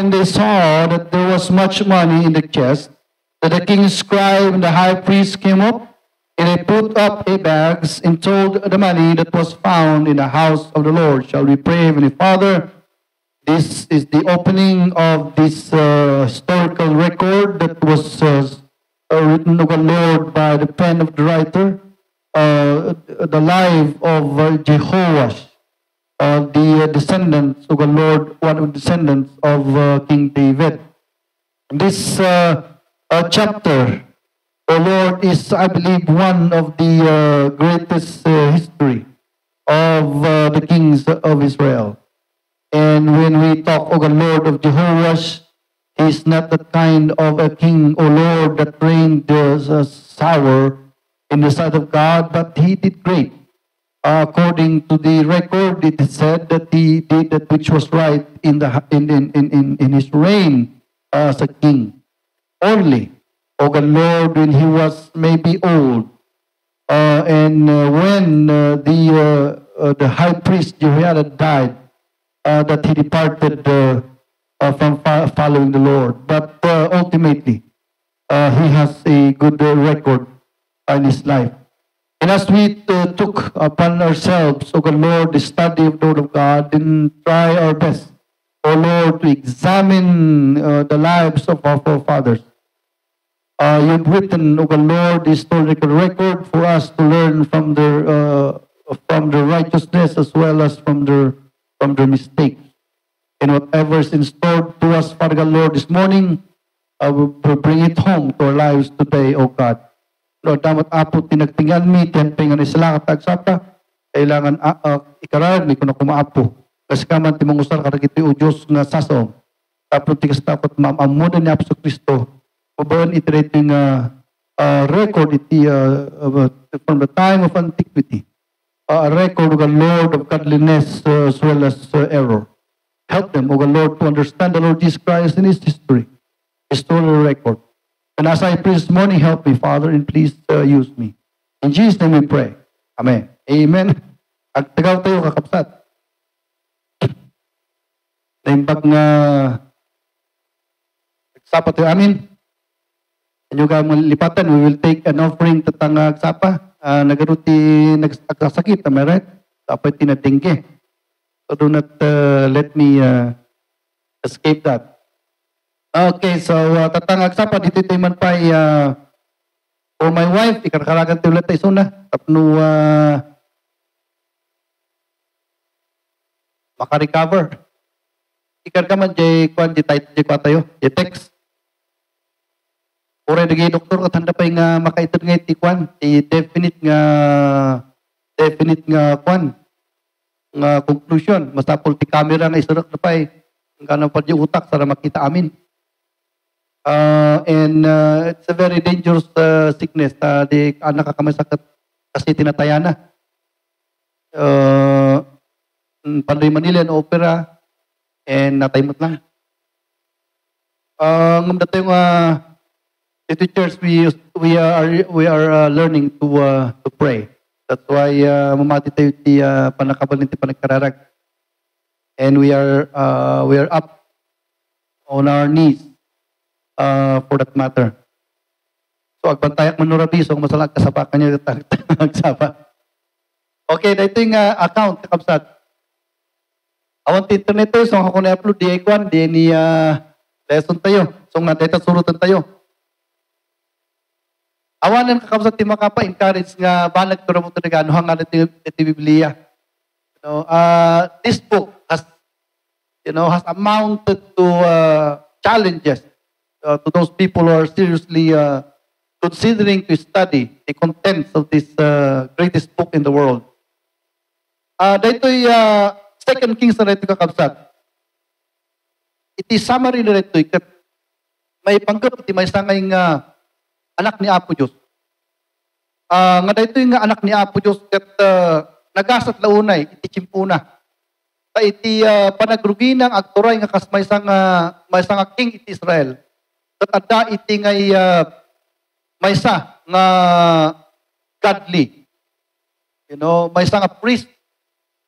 when they saw that there was much money in the chest, that the king's scribe and the high priest came up, and they put up a bags and told the money that was found in the house of the Lord. Shall we pray, Heavenly Father? This is the opening of this historical record that was written of the Lord by the pen of the writer, the life of Jehoash, the descendants of the Lord, one of the descendants of King David. This chapter, O Lord, is, I believe, one of the greatest history of the kings of Israel. And when we talk of the Lord of Jehoash, he is not the kind of a king, O Lord, that reigned sour in the sight of God, but he did great. According to the record, it is said that he did that which was right in his reign as a king. Only, O the Lord, when he was maybe old, and when the high priest Jehoiada died, that he departed from following the Lord. But ultimately, he has a good record in his life. And as we took upon ourselves, O Lord, the study of the Word of God, and try our best, O Lord, to examine the lives of our forefathers. You've written, O Lord, the historical record for us to learn from their righteousness as well as from their mistakes. And whatever is in store to us, Father God, Lord, this morning, will bring it home to our lives today, O God. Lord, damat apo tinagtingan mi, tiyanpingan isla katagsapa, kailangan ikarar mi kung kumaapo. Kasi kaman timong usal karagiti o Diyos nga sasom. Tapos tikas dapat maamunan ni Apso Kristo. Mabawan iterating record iti from the time of antiquity. A record of the Lord of godliness as well as error. Help them, O Lord, to understand the Lord Jesus Christ in His history. Historical record. And as I pray this morning, help me, Father, and please use me. In Jesus' name we pray. Amen. Amen. Agtagaw tayo, kakapsat. Naimbag nga nagsapa tayo. Amin. Anyo ka lipatan, we will take an offering tatang nagsapa. Nagaruti, nagsakit, am I right? Dapat tinatingke. So do not let me escape that. Okay, so tatangag sapa dito tayo man pa for my wife, ikarkaragan tayo ulit tayo na. Tapno makarecover. Ikarka man jay kwan, jay kwa tayo, jay text. Ore nagay doktor, katanda pa yung makaitod nga iti kwan, definite nga kwan, nga conclusion. Masapol ti camera na isurak na pa ang kanang pa di utak para makita amin. And it's a very dangerous sickness. Di anak ka sakit kasi tinataya na. Panday Manila na opera and nataymot lang. Ngam dato yung the teachers we are learning to pray. That's why mamati tayo ti panakabalin ti panagkararag. And we are up on our knees. For that matter. So, agbantayak manurabiso, kung masalag kasapakan niya, nagsapa. Okay, dito yung account, kakabsat. Awan ti internet tayo, so ako na-upload, di ikwan, di ni lesson tayo. So, nga dito surutan tayo. Awanan kakabsat, ti makapa-encourage nga, balag ko na mo talaga, ano hanga natin iti Biblia. This book has amounted to challenges to those people who are seriously considering to study the contents of this greatest book in the world. Dito yung 2 Kings na ito kakabsat. Iti summary na ito, may panggap, iti may sangay nga anak ni Apo Diyos. Nga dito yung anak ni Apo Diyos at nagasat launay, iti chimpuna. Iti panagrugi ng aktoray nga kas may sang king iti Israel. At ada iti ngay maysa nga godly. Maysa nga priest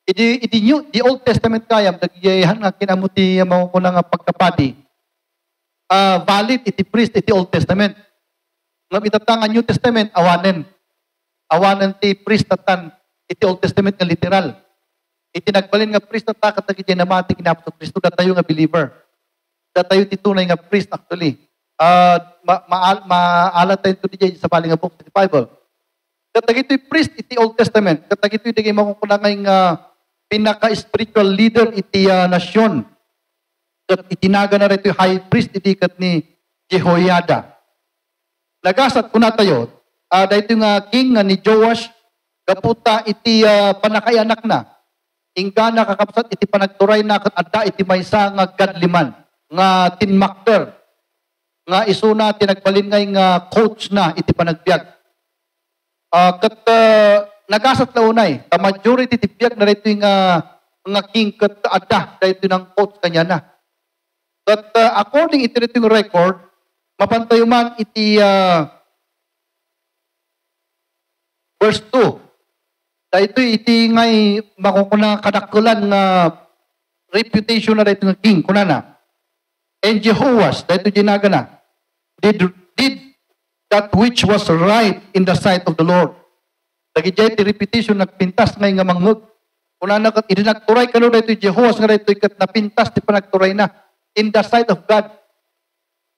The Old Testament kayam, nagyayahan nga kinamuti mo ko nga pagkapadi. Valid iti priest iti Old Testament. Ngam itatang nga New Testament, awanen. Awanen ti priest tatan iti Old Testament nga literal. Iti nagbalin nga priest tata katag iti namati kinapos sa Kristo, datayo nga believer. Datayo ti tunay nga priest actually. Maalat tayo ito di sa baling nga book sa Bible. Katag ito'y priest iti Old Testament. Katag ito'y digay makukunangay nga pinaka-spiritual leader iti nasyon. At itinaga na rin ito'y high priest iti kat ni Jehoiada. Nagasat ko na tayo, dahil nga king ni Joash, kaputa iti panakayanak na. Ingga na kakapsat iti panagturay na kat adda iti maysa nga gadliman, nga tinmakter, nga isuna tinagbalin nga coach na iti panagbiag. Nagasat na unay, the majority ti biyak na rito yung nga king kat adda, dahito ng coach kanya na. But according iti rito yung record, mapantayo man iti verse 2. Dahito iti ngay makukuna kadakulan nga reputation na rito ng king, kunana. And Jehoash, dahito ginaga na, did that which was right in the sight of the Lord. Dagijay ti repetition nagpintas ngay nga manghug. Una na kat idinagturay kano daytoy Jehoash nga daytoy kat napintas ti panagturay na in the sight of God.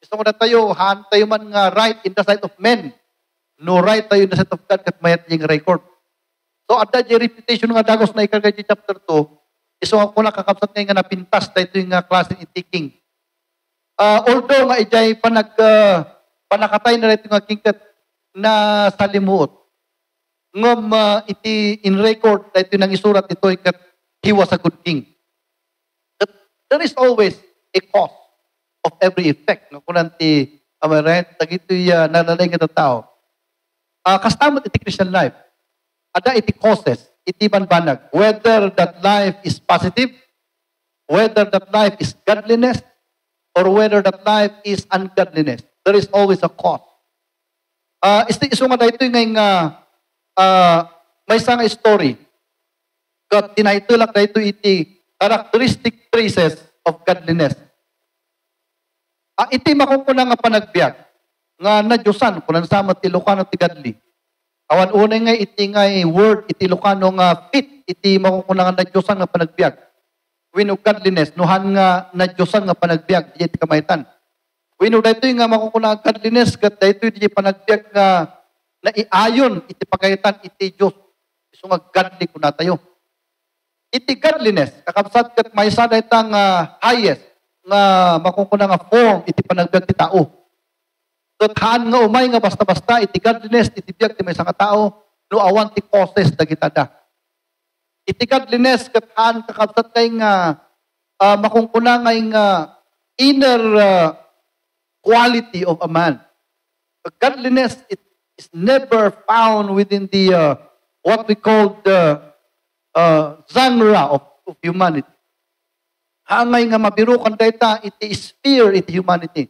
Gusto ko na tayo, haan tayo man nga right in the sight of men. No right tayo in the sight of God kat mayat yung record. So adda di repetition nga dagos na ikarga di chapter 2. Iso ako na kakapsat nga napintas daytoy nga klase iti king. Although nga ijay panakatay na daytoy nga king kat na salimuot. Ngam iti in record dahito nang isurat ito ikat he was a good king. But there is always a cause of every effect. No? Kung nanti, am I right? Tagito'y nalalay nga tao. Kastamot iti Christian life. Ada iti causes, iti banbanag. Whether that life is positive, whether that life is godliness, or whether that life is ungodliness. There is always a cause. Iso nga dahito yung may isang story. Kat tinaitulak na ito iti characteristic traces of godliness. Iti makukuna nga panagbiag nga nadyosan kunan sama ti Ilocano ti godly. Awan unay nga iti nga word iti Ilocano nga fit iti makukuna nga nadyosan nga panagbiag. Wino godliness nuhan nga nadyosan nga panagbiag iti kamaitan. Wino daytoy nga makukuna nga godliness kat daytoy iti panagbiag nga na iayon iti pagayatan iti Diyos. Iso nga godly ko na tayo. Iti godliness, kakabsat kat may isa na itang highest nga makukuna nga form iti panagbiag ti tao. Haan nga umay nga basta-basta iti godliness, iti biag ti may isang tao, no awan ti causes dagitada. Iti godliness, kat haan kakabsat kay nga makukuna nga inner quality of a man. Godliness, is never found within the what we call the genre of humanity. Hangay nga mabirukan dayta iti sphere iti humanity.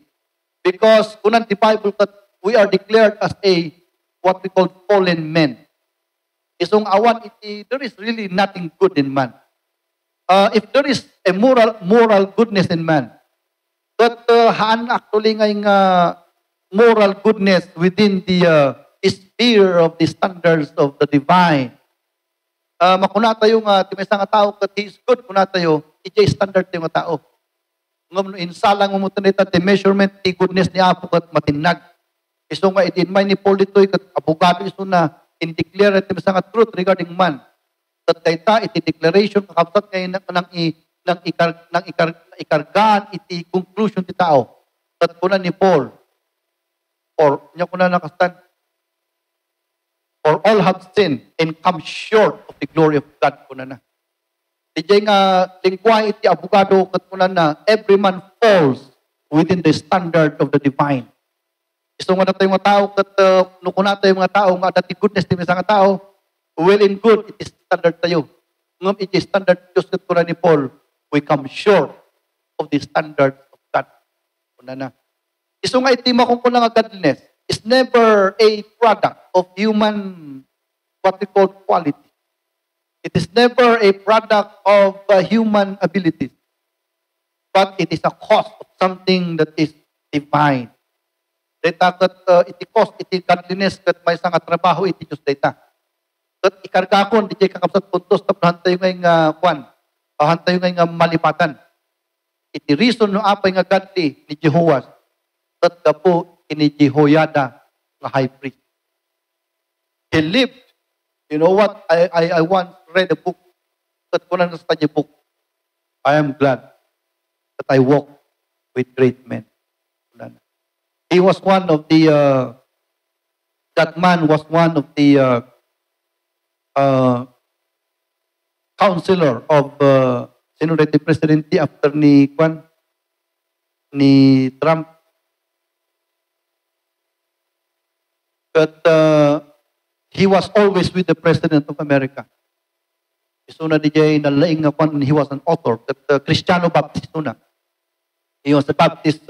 Because kunan the Bible that we are declared as a what we call fallen men. Isong awan iti there is really nothing good in man. If there is a moral goodness in man, but haan actually nga moral goodness within the sphere of the standards of the divine. Makuna tayo nga, timesa nga tao, kat he is good, kuna tayo, iti standard tayo nga tao. Ngam no insalang mumutanita, the measurement, the goodness ni Apo kat matinag. Iso nga, itinmay ni Paul dito'y kat abogado iso na, in-declare at timesa nga truth regarding man. Kat dayta, iti declaration, kakabsat ngayon ng ikargaan, iti conclusion ti tao. Kat kuna ni Paul, or niya ko na nakastan, or all have sinned and come short of the glory of God ko na. Dijay nga lingkwa iti abogado kat ko na every man falls within the standard of the divine. Iso nga na tayo mga tao kat nukuna tayo mga tao nga dati goodness ti mga tao, well and good, it is standard tayo. Ngam it is standard Diyos kat ko na ni Paul, we come short of the standard of God ko na. Iso nga iti makungkuna nga godliness is never a product of human what we call quality. It is never a product of human abilities, but it is a cost of something that is divine. Data kat iti cost, iti godliness kat may nga trabaho iti Diyos data. Kat ikargakon, di kakapsat puntos, tapahan tayo ngayong kwan, pahan tayo ngayong malipatan. Iti reason no apay nga godly ni Jehovah, kat kapo ini Jehoiada nga high priest. He lived. You know what? I once read a book. At kung nang study book, I am glad that I walk with great men. He was one of the, that man was one of the counselor of, sino rin presidente after ni Trump. But he was always with the President of America. Isuna DJ nalaing nga kwan, he was an author. That Cristiano Baptist una. He was a Baptist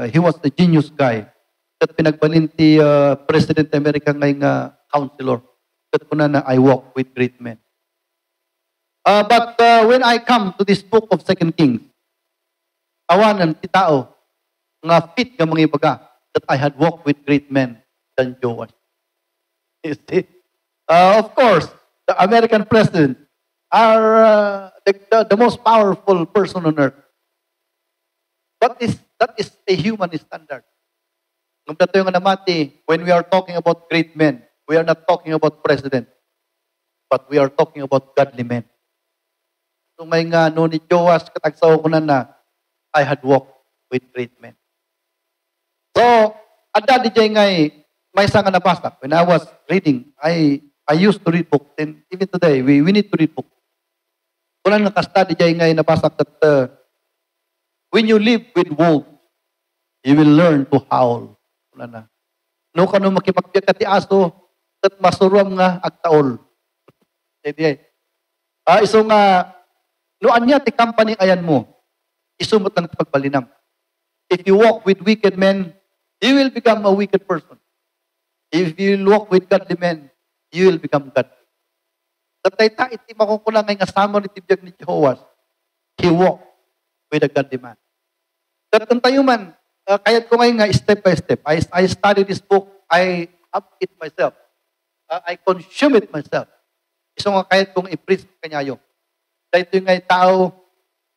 he was a genius guy. That pinagbalin ti President of America ngayong counselor. That kuna na I walk with great men. But when I come to this book of 2 Kings, awanan ti tao nga fit nga mga ibaga that I had walked with great men than Joash. You see? Of course, the American president are the most powerful person on earth. But that is a human standard. Nung dato yung namati, when we are talking about great men, we are not talking about president, but we are talking about godly men. So may nga, no ni Joash, katagsaw ko na I had walked with great men. So, adda di jay ngay, may isa nga nabasa. When I was reading, I used to read books. And even today, we need to read books. Kung lang nakastudy jay ngay nabasa that when you live with wolves, you will learn to howl. Kung na. No ka no makipagbiyak ka ti aso, at masuruam nga agtaol. Iso nga, no anya ti company ayan mo, isumot lang pagbalinam. If you walk with wicked men, you will become a wicked person. If you walk with godly men, you will become godly. Tatayta iti makukulang ngay nga samo ni tibiyag ni Jehovah, he walked with a godly man. Tatang tayo man, kayat ko ngayon nga step by step. I study this book, I have it myself. I consume it myself. Iso nga kayat kong i-preach kanyayo. Dahito yung ngay tao,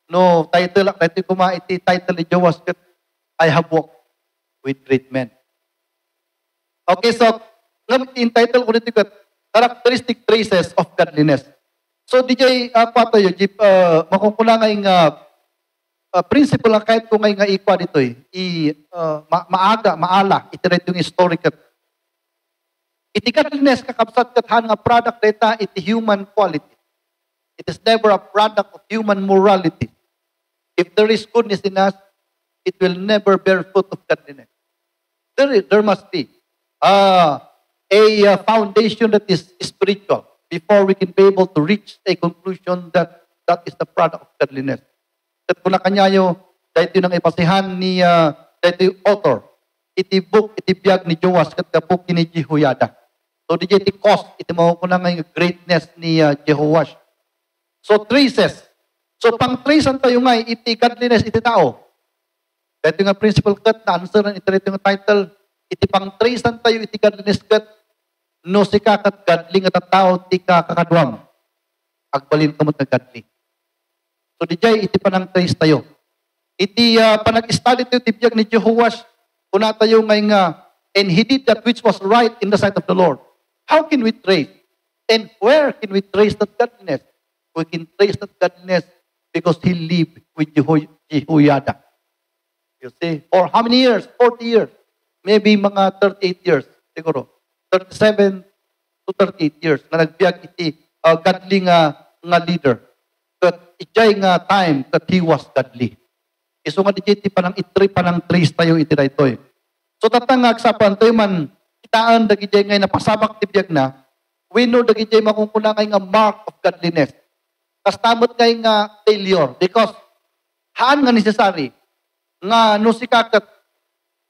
no, title, dahito yung iti title ni Jehovah, I have walked with great men. Okay, so, in-title ko dito characteristic traces of godliness. So, DJ, kwato yun, makukulang ngayong principle lang kahit kung ngayong ikwa dito maala, itiret yung historical. Iti godliness, kakapsat kathan nga product data, iti human quality. It is never a product of human morality. If there is goodness in us, it will never bear fruit of godliness. There must be a foundation that is spiritual before we can be able to reach a conclusion that that is the product of godliness. At kung nakanyayo, dahil ito nang ipasihan ni dahil ito author, iti book, iti biyag ni Joash, kat kapuk ni Jehoiada. So, di iti cost, iti makukulang ng greatness ni Jehoash. So, traces. So, pang-tracean tayo nga, iti godliness, iti tao. Dahil ito nga principle kat, na-answer na ito yung title, iti pang-tracean tayo, iti godliness kat, no si kakat godly nga tao, ti kakakadwam. Agbalin kamot na godly. So, di jay, iti panang-trace tayo. Iti panag-study tayo, tibiyag ni Jehoash, kuna tayo ngay nga, and he did that which was right in the sight of the Lord. How can we trace? And where can we trace that godliness? We can trace that godliness because he lived with Jehoiada. You see? For how many years? 40 years. Maybe mga 38 years. Siguro. 37 to 38 years na nagbiag iti godly nga leader. But ijay nga time that he was godly. Iso nga iti panang trace tayo iti daytoy. So tatangag sa pantoy man kitaan dagijay ngay napasabak ti biag na, we know dagijay makungkuna ngay nga mark of godliness. Kastamot ngay nga failure because haan nga necessary nga no si kakat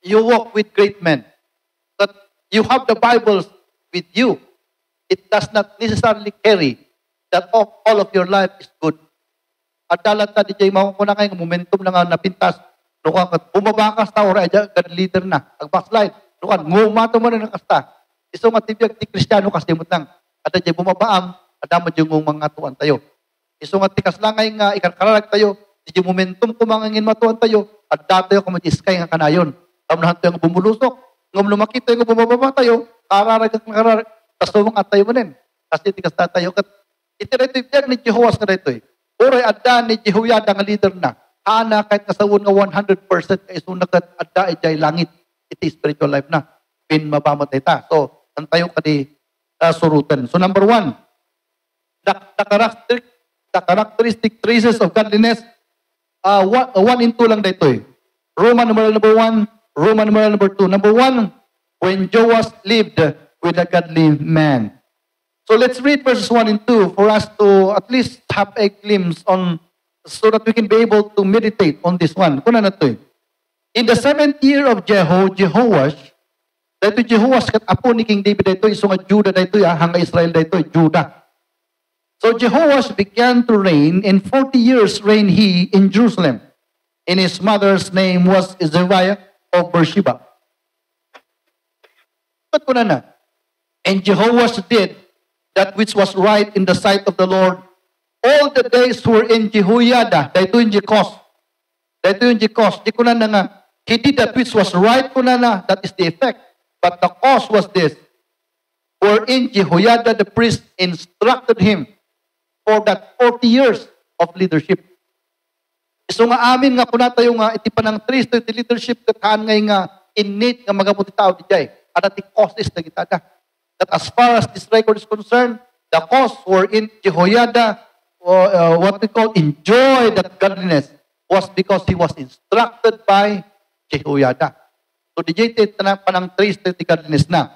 you walk with great men. That you have the Bibles with you. it does not necessarily carry that all of your life is good. At dalat na di jay makukuna kayo ng momentum na nga napintas. Nukan kat bumabakas ta or aja God leader na. Ang backslide. Nukan ngumato mo na nakasta. Iso nga tibiyag ti Kristiyano kasi mutang. Ada jay bumabaam. Ada mo jay mga tuan tayo. Iso nga tikas langay nga ikarkaralag tayo. Di jay momentum kumangangin matuan tayo. At datayo kumajiskay nga kanayon. Kamnahan tayo nga bumulusok. Ngam lumaki tayo nga bumababa tayo. Kararag at nakararag. Kaso mga tayo mo nin. Kasi tikas na tayo. Ito ibiyag ni Jehovah ka rito eh. Oray adda ni Jehoiada nga leader na. Hana kahit nasawon nga 100% kay sunagat adda ijay langit. Iti spiritual life na. Pin mapamatay ta. So, antayo ka di surutan. So, number 1, the characteristic traces of godliness. 1 in 2 lang dito eh. Roman numeral number 1, Roman numeral number 2. Number 1, when Joash lived with a godly man. So let's read verses 1 and 2 for us to at least have a glimpse on, so that we can be able to meditate on this one. Kuna na to eh. In the 7th year of Jehoash, dito Jehoash kat apo ni King David dito, iso nga Judah dito ya, hanga Israel dito, Judah. So Jehoash began to reign, and 40 years reigned he in Jerusalem. And his mother's name was Zeruiah of Beersheba. But kuna na, and Jehoash did that which was right in the sight of the Lord all the days who were in Jehoiada. Dito yung Jekos. Di ko na nga, he did that which was right ko na, that is the effect. But the cause was this. Wherein Jehoiada the priest instructed him for that 40 years of leadership. So nga amin nga kuna tayo nga, iti panang tristo, iti leadership, kataan ngay nga, innate nga magabuti tao di jay. At iti causes na kita na. That as far as this record is concerned, the cause wherein Jehoiada, what we call enjoy that godliness, was because he was instructed by Jehoiada. So di jay panang trace the godliness na.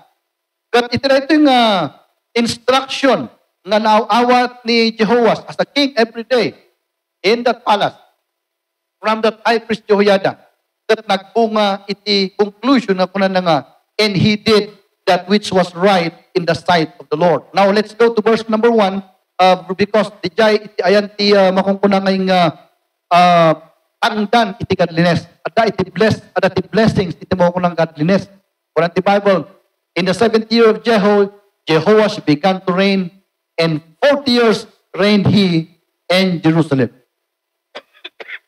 Kat ito yung instruction nga naawat ni Jehoash as a king every day in that palace from that high priest Jehoiada, that nagbunga iti conclusion na kunan nga, and he did that which was right in the sight of the Lord. Now, let's go to verse number 1, because di jay iti ayan ti makungkuna ngayong angdan iti godliness. Ada iti blessings iti makungkuna godliness. Kunan ti Bible, in the 7th year of Jehoash began to reign, and 40 years reigned he in Jerusalem.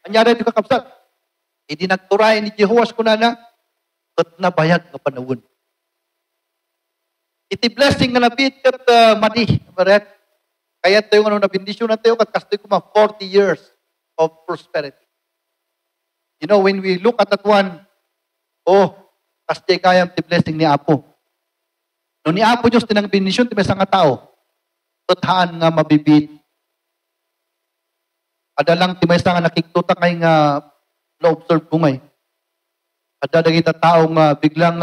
Anyari iti kakabsat, iti nagturay ni Jehoash kunana, kat nabayag nga panawon. Iti blessing nga nabit kat madi, maret. Kaya tayo nga nabindisyon na tayo kat kastoy kuma 40 years of prosperity. You know, when we look at that one, kastoy kayang ti blessing ni Apo. No ni Apo Diyos tinang bindisyon, ti may nga tao, tuthaan nga mabibit. Ada lang ti may nga nakiktuta kay nga na-observe ko ngay. Ada dagita tao nga biglang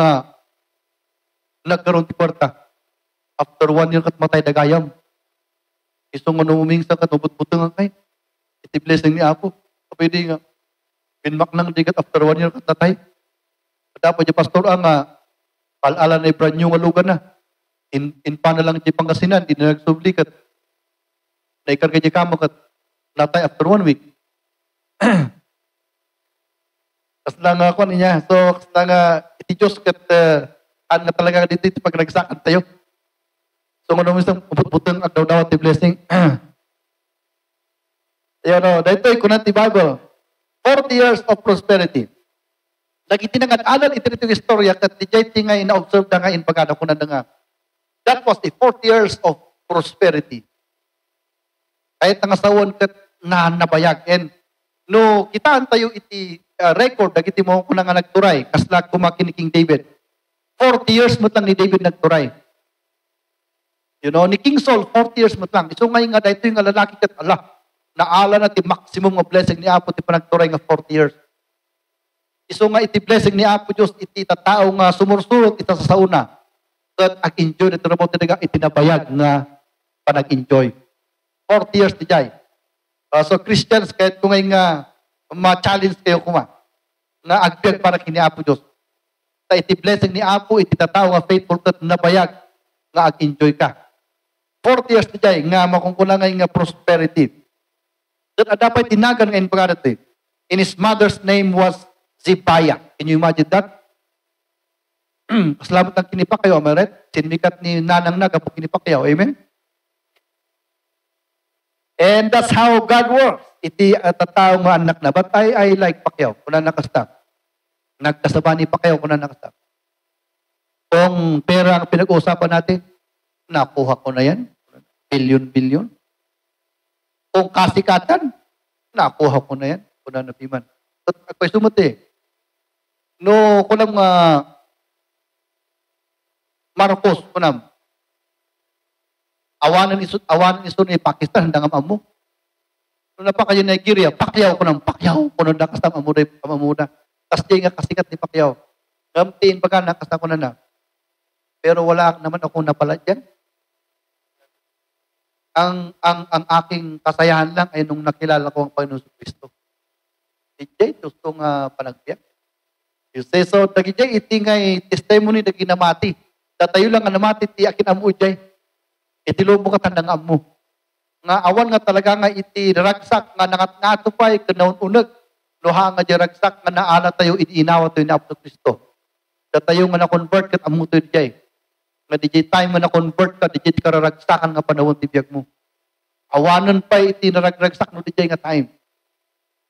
nagkaroon ti kwarta. After 1 year kat matay dagayam. Isong manuming sa katubot-butang kay. Iti blessing ni Apo. Pwede nga. Pinmak nang digat after 1 year kat natay. Dapat yung pastor ang palala na brand new nga lugar na. In pa na lang di Pangasinan. Di na nagsublikat. Naikarga di kamo kat natay after 1 week. Kas lang ako niya. So, kas lang iti Diyos kat nga talaga dito iti pagragsakan tayo. So, kung naman isang upot-putang at daw-daw ti blessing. Dito kunan ti Bible. 40 years of prosperity. Nagiti na nga alan iti ito istorya kat di jay ti nga ina-observe na nga in pagkada kunan nga. That was the 40 years of prosperity. Kahit nga sawon kat nabayag. And no, kitaan tayo iti record dagiti mo kunan nga nagturay kasla kumakin ni King David. 40 years mo lang ni David nagturay. You know, ni King Saul, 40 years mo lang. So ngayon nga, dahito yung lalaki kat, naala na ti maximum nga blessing ni Apo, ti panagturay nga 40 years. Iso nga iti blessing ni Apo Diyos, iti tatao nga sumursurot, ita sa sauna. Kat ag-enjoy, ito na mo tinaga, itinabayag nga panag-enjoy. 40 years ti jay. So Christians, kahit kung ngayon nga, ma-challenge kayo kuma, na agbyag para kini Apo Diyos. Iti blessing ni Apo, iti tatao nga faithful kat nabayag, nga ag-enjoy ka. 40 years di jay, nga makungkulang nga prosperity. That dapat tinagan ngayon pagkarat eh. In his mother's name was Zibiah. Can you imagine that? Salamat ng kinipak kayo, Amaret. Sinmikat ni Nanang na kapag kinipak kayo. Amen? And that's how God works. Iti tatao nga anak na. But I like Pacquiao. Kuna nakastap. Nagkasabani Pacquiao kuna nakastap. Kung pera ang pinag-uusapan natin, nakuha ko na yan. Billion. Kung kasikatan, nakuha ko na yan. Kuna napiman. So, ako sumuti. No, kunang Marcos, kunam. Awanan iso ni Pakistan, hanggang amo. Nung na pa kayo Nigeria, Pacquiao, kunang nakastam amuna. Kasi nga kasikat ni Pacquiao. Gamtiin baga, nakastam ko na. Pero wala naman ako napala dyan. Ang aking kasayahan lang ay nung nakilala ko ang Panginoon Kristo. Ijay, gusto nga panagbiyak. You say so, dagijay, iti ngay testimony na ginamati. Tatayo lang nga namati, ti akin amu ijay. Iti lobo ka tandang amu. Nga awan nga talaga nga iti ragsak, nga nangat-ngatupay, kanaun-unag. Luha nga di ragsak, nga naala tayo, inawa tayo ni Apostol Kristo. Tatayo nga na-convert kat amu tayo ijay. Nga di time nga na-convert ka, di kararagsakan nga panahon ti biyag mo. Awanan pa iti naragsak no di nga time.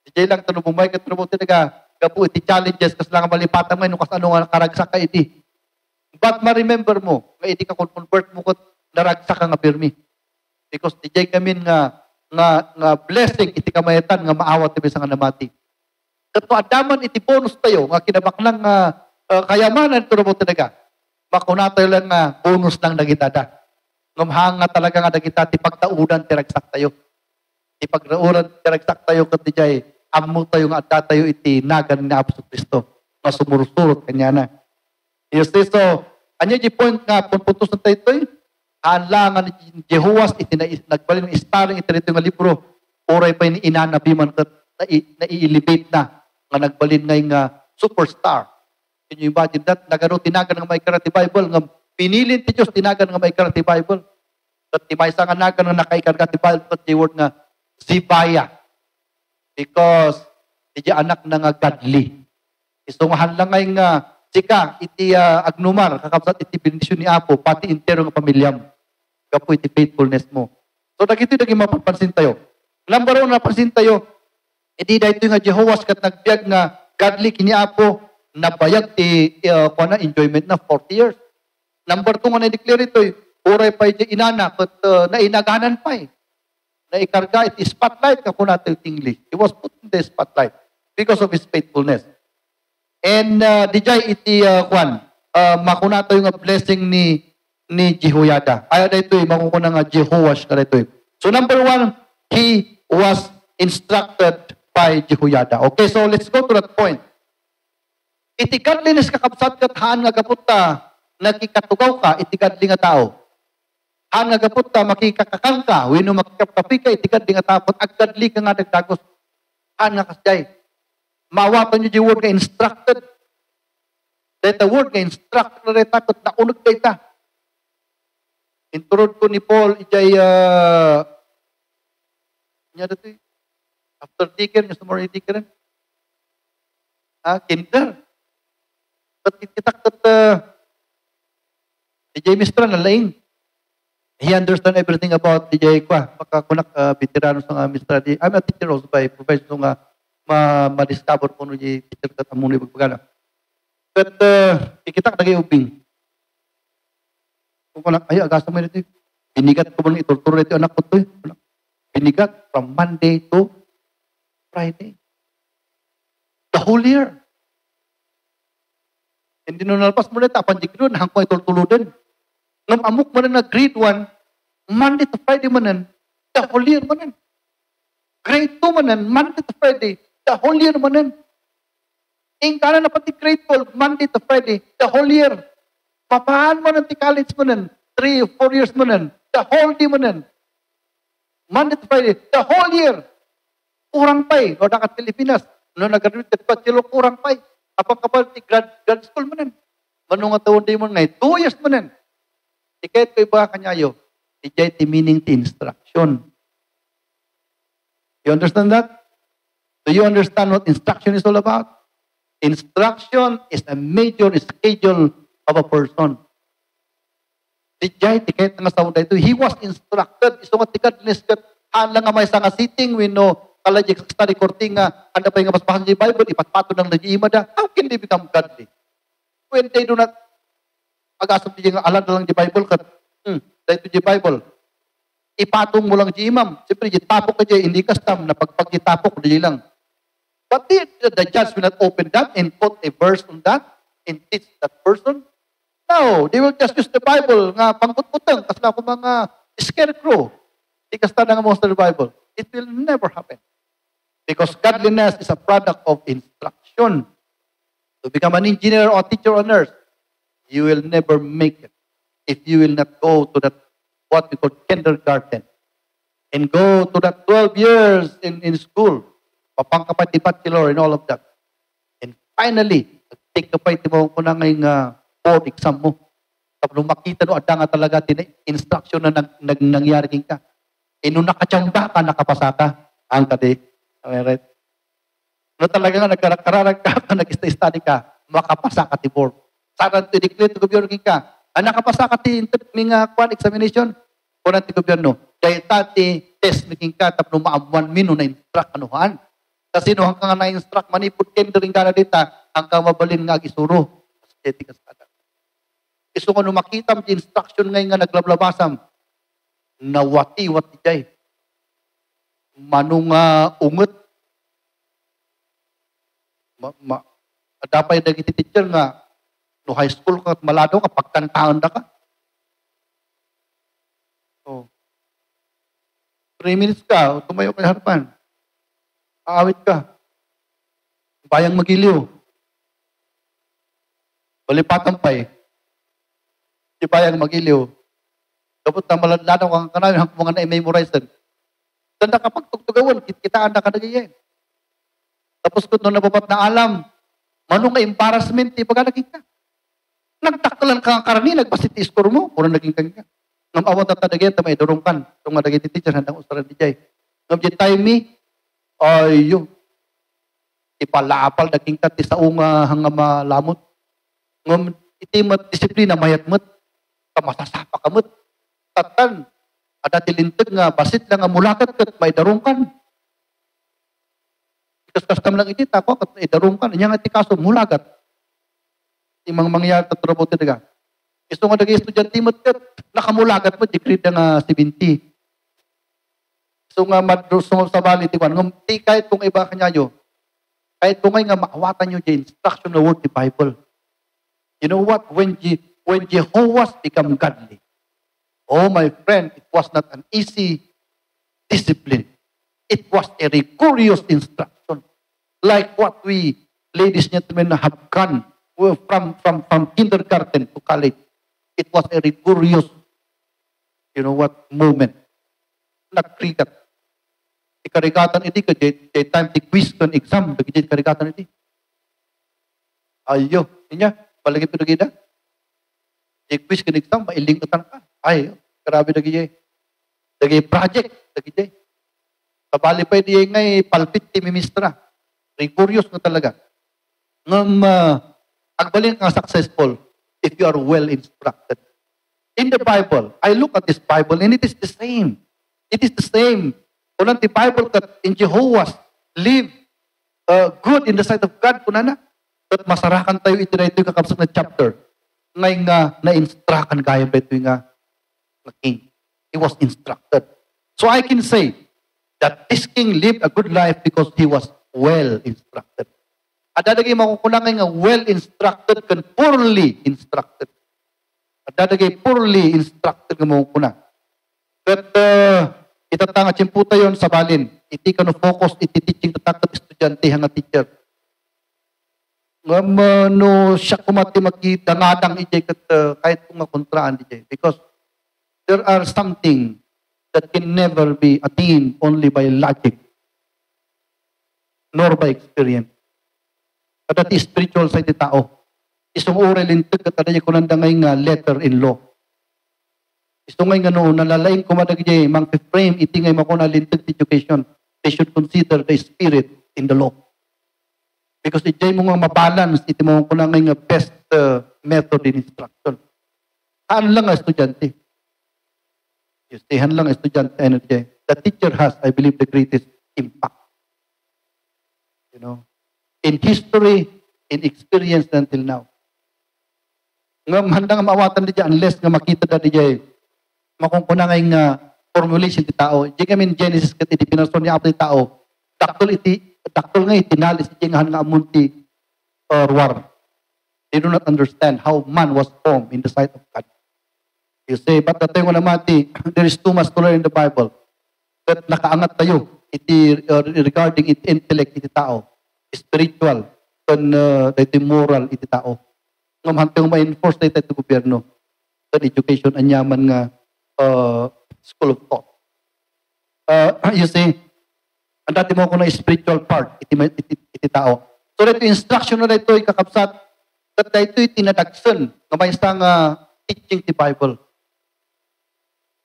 Di lang tanong bumay ka tanong talaga, gapu iti challenges, kas lang malipatan mo, kas ano nga karagsak ka iti. But ma-remember mo, nga iti ka convert mo ko, naragsak ka nga pirmi. Because di kami nga blessing, iti kamayatan, nga maawat ti nga namati. Kato adaman iti bonus tayo, nga kinabaklang kayamanan, ito mo talaga. Makuna tayo lang nga, bonus lang nagitada. Ngamhang nga talaga nga nagita, ti pagtaunan, tiragsak tayo. Ti pagtaunan, tiragsak tayo, kat di jay, amo tayo nga at tayo iti nagan ni Apostol Kristo. Nga sumursurot kanya na. You see, so, anya di point nga, puntos na tayo ito, halangan ni Jehoas, iti nagbalin ng starring iti rito nga libro, oray pa ni inanabiman kat na-i-elevate na, nga nagbalin nga superstar. Can you imagine that? Nagano tinagan nga may karati Bible, nga pinilin ti Diyos, tinagan nga may karati Bible. At timaysa nga nagan nga nakaikarga ti Bible, at the word nga Zibiah. Because, iti anak na nga godly. Isungahan lang ngay nga, sika, iti agnumar, kakapsat iti bendisyon ni Apo, pati intero ng pamilyam. Kapo iti faithfulness mo. So, nagito yung naging mapapansin tayo. Number 1, napansin tayo, iti dahito nga Jehoas kat nagbiag nga godly kini Apo, nabayag ti enjoyment na 40 years. Number 2 nga na-declare ito, uray pa iti inana, kat nainaganan pa naikarga iti spotlight ka kuna tayo tingli. He was put in the spotlight because of his faithfulness. And dijay iti makuna tayo nga blessing ni Jehoiada. Ay dito makukuna nga Jehoash ka dito. So number 1, he was instructed by Jehoiada. Okay, so let's go to that point. Iti godliness kakabsat kat haan nga gaputa nagkikatugaw ka, iti godly nga tao. Haan nga gaputa makikakakang ka, wino makikapapi ka, iti godly nga tao. Ag godly ka nga nagdagos. Haan nga kasjay. Mawatan nyo di word nga instructed. Dahil the word nga instructed na rin takot na unag data. Inturod ko ni Paul, ijay, after deacon, yung sumari deacon, kinder. But ititak that, ijay mistra na laing. He understand everything about DJ kwa. Pagkakunak veterano sa mistra. I'm a teacher also by profession nga ma-discover ko no di teacher kat amun ibagpagana. But ikitak dagay ubing. Kung kunak ay agasa mo nito. Binigat ko mo iturturo nito anak ko to. Binigat from Monday to Friday. The whole year. Hindi no nalpas mo nito apan dikdo na hangko iturturo din. Ngam amok man na grade 1, Monday to Friday manan, the whole year manan. Grade 2 manan, Monday to Friday, the whole year manan. Ing kana na pati grade 12, Monday to Friday, the whole year. Papahan manan ti college manan, 3 or 4 years manan, the whole day manan. Monday to Friday, the whole year. Kurang pa'y, o dakat Pilipinas, no nag-graduate kat pachilo, kurang pa'y. Kapag ti grad school manan. Manong nga taon day mo ngay, 2 years manan. Ikait ko iba kanyayo, Ijay ti meaning ti instruction. You understand that? Do you understand what instruction is all about? Instruction is a major schedule of a person. Ijay ti kahit nga sa ito, he was instructed. Iso nga tikadlis kat halang nga may nga sitting we know kalajik sa study korting nga anda pa yung maspahan di Bible, ipatpato ng nagiima da. How can they become godly? When they do not pag-asap di nga alam na lang di Bible kat dahil di Bible. Ipatong mo lang di imam. Siyempre, tapok ka di, hindi custom na pagpagitapok di lang. But the judge will not open that and put a verse on that and teach that person. No, they will just use the Bible nga pangkutputang kasi ako mga scarecrow. Ikasta na nga most of the Bible. It will never happen. Because godliness is a product of instruction. To become an engineer or teacher or nurse, you will never make it if you will not go to that what we call kindergarten and go to that 12 years in school, papangkapat-ipat-kilor and all of that. And finally, take kapay mo ko na ngayong board exam mo. Tapos nung makita no, ada nga talaga instruction na nangyari ka. E nung nakachamba ka, nakapasa ka, ang kadi. Right? No talaga nga, nagkararag ka, nag-study ka, makapasa ka ti board. Sana to declare to gobyerno ka. Nakapasa ka ti kwan examination. Kunan ti gobyerno. Dahil tati test naging ka, tapos maamuan mino na instruct anuhan. Kasi no, hanggang na-instruct, manipod kendering ka na dita, hanggang mabalin nga isuro. Kasi ka sa iso ko nung makita mo instruction ngayon nga naglablabasam, nawati-wati jay. Manong ungot. Dapat yung teacher nga, no high school ka at malado ka, pagkantaan na ka. So, 3 minutes ka, tumayo ka harapan. Aawit ka. Bayang magiliw. Balipatan pa eh. Di bayang magiliw. Kapot na maladlanaw kang kanawin, hanggang mga na-memorize din. Tanda ka pagtugtugawan, kitaan na ka nagayin. Tapos kung nababat na alam, manong nga embarrassment, di pagka naging ka. Nagtaktalan ka ang karani, nagpasiti score mo, kung naging ka nga. Ngam awang tatadagyan, tamay durungkan. Itong madagay ti teacher, handang usaran di jay. Ngam di time me, ay yun. Ipalapal, naging ka, ti saong hanga malamot. Ngam iti mat disiplina, mayat mat, kamasasapa ka mat. Tatan, ada tilintag nga, basit lang nga mulakat kat, may darungkan. Kastam lang iti, tako, kat darungkan. Inya nga ti kaso, mulagat. Imang mangyayari tatrabaho talaga. Gusto nga naging estudyante mo, nakamulagat mo, di grade nga 70. So nga, madrusong sa bali, di kahit kung iba kanya nyo, kahit kung nga maawatan nyo di instruction na word di Bible. You know what? When Jehovah become godly, oh my friend, it was not an easy discipline. It was a rigorous instruction. Like what we, ladies and gentlemen, have gone from kindergarten to college. It was a rigorous, you know what, moment. Nagkrikat. Ikarigatan iti ka, the time the quiz kan exam, dagiti karigatan iti. Ayo, inya, palagi pinagida. The quiz kan exam, mailing utan ka. Ay, grabe dagiti. Dagiti project, dagiti. Kabali pa iti ngay palpit ti ministra. Rigorous nga talaga. Ngam, agbalin ka successful if you are well instructed. In the Bible, I look at this Bible and it is the same. It is the same. Kunang the Bible that in Jehovah live good in the sight of God. Kunana, at masarakan tayo ito na ito yung kakapsat na chapter. Ngayon nga, na-instructan gaya ba ito yung king. He was instructed. So I can say that this king lived a good life because he was well instructed. At dadagay makukulangan nga well-instructed kan poorly instructed. At dadagay poorly instructed nga makukulang. But itatanga tsimputa yon sa balin. Iti ka no focus, iti teaching tatakot estudyante hanga teacher. Ngam no siya kumati makita ngadang ijay kat kahit kung makontraan ijay. Because there are something that can never be attained only by logic nor by experience. At iti spiritual sa iti tao. Isong oral intag at adanya kunanda ngay nga letter in law. Gusto nga noon, nalalaing kumadagay, mang frame, iti ngay makuna lintag education. They should consider the spirit in the law. Because iti mo nga mabalance, iti mo kuna nga best method in instruction. Haan lang nga estudyante. Yes, haan lang estudyante. The teacher has, I believe, the greatest impact. You know, in history, in experience until now. Nga handa nga maawatan di dyan, unless nga makita na di dyan, makungkuna nga formulation ti tao. Di kami Genesis kat iti pinason niya apay tao. Daktol nga itinalis iti nga amunti or war. They do not understand how man was formed in the sight of God. You say, but natay ko namati, there is too much to learn in the Bible. That nakaangat tayo iti regarding iti intellect iti tao, spiritual, and iti moral iti tao. Ngam hanteng ma-enforce tayo iti gobyerno. That education anyaman nga school of thought. You see, ang dati mo ko na spiritual part, iti tao. So, dito instruction na dito, kakapsat, that dito tinadagsan, nga may isang teaching the Bible.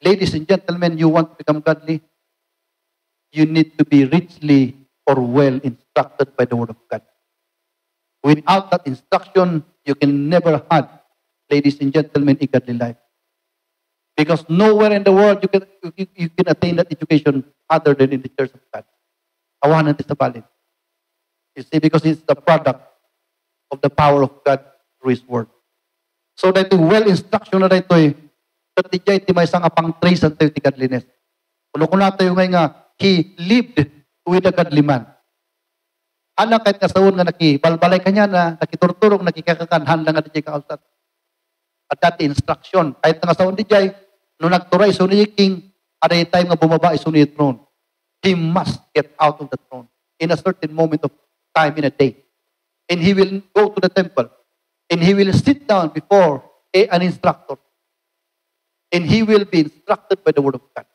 Ladies and gentlemen, you want to become godly? You need to be richly or well instructed by the Word of God. Without that instruction, you can never have, ladies and gentlemen, a godly life. Because nowhere in the world you can attain that education other than in the church of God. Awanan ti sa balin. You see, because it's the product of the power of God through His Word. So that well instruction na dito that di jay ti may isang apang trace ang tayo ti godliness. Kuno ko na tayo nga he lived with a godly man. Anak kahit kasaon nga nakibalbalay kanya na nakiturturong nakikakakanhan lang nga di jay kausat. At dati instruction. Kahit nga sa undi jay, nung nagturay iso ni king, at the time nga bumaba iso ni throne, he must get out of the throne in a certain moment of time in a day. And he will go to the temple. And he will sit down before an instructor. And he will be instructed by the Word of God.